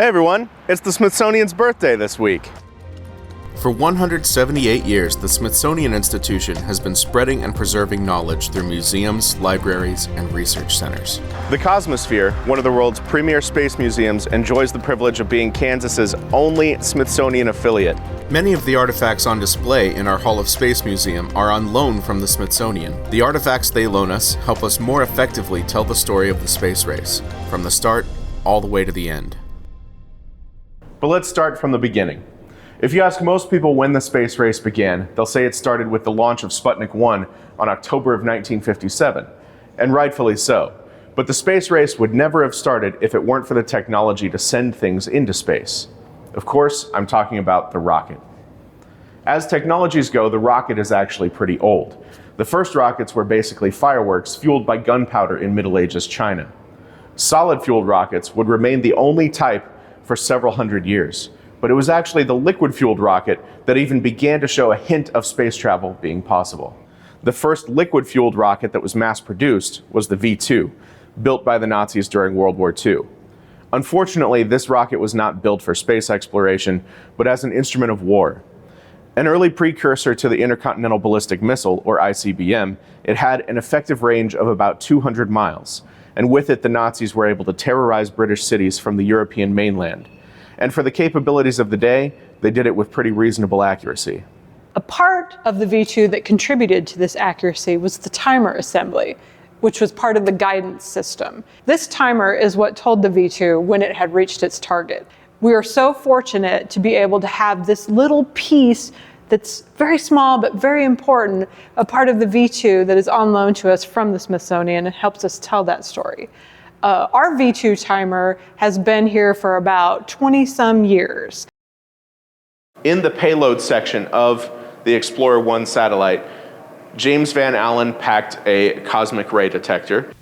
Hey everyone, it's the Smithsonian's birthday this week. For 178 years, the Smithsonian Institution has been spreading and preserving knowledge through museums, libraries, and research centers. The Cosmosphere, one of the world's premier space museums, enjoys the privilege of being Kansas's only Smithsonian affiliate. Many of the artifacts on display in our Hall of Space Museum are on loan from the Smithsonian. The artifacts they loan us help us more effectively tell the story of the space race, from the start all the way to the end. But let's start from the beginning. If you ask most people when the space race began, they'll say it started with the launch of Sputnik 1 on October of 1957, and rightfully so. But the space race would never have started if it weren't for the technology to send things into space. Of course, I'm talking about the rocket. As technologies go, the rocket is actually pretty old. The first rockets were basically fireworks fueled by gunpowder in Middle Ages China. Solid-fueled rockets would remain the only type for several hundred years. But it was actually the liquid-fueled rocket that even began to show a hint of space travel being possible. The first liquid-fueled rocket that was mass-produced was the V-2, built by the Nazis during World War II. Unfortunately, this rocket was not built for space exploration, but as an instrument of war. An early precursor to the intercontinental ballistic missile, or ICBM, it had an effective range of about 200 miles, and with it the Nazis were able to terrorize British cities from the European mainland. And for the capabilities of the day, they did it with pretty reasonable accuracy. A part of the V-2 that contributed to this accuracy was the timer assembly, which was part of the guidance system. This timer is what told the V-2 when it had reached its target. We are so fortunate to be able to have this little piece that's very small but very important, a part of the V-2 that is on loan to us from the Smithsonian and helps us tell that story. Our V-2 timer has been here for about 20-some years. In the payload section of the Explorer 1 satellite, James Van Allen packed a cosmic ray detector.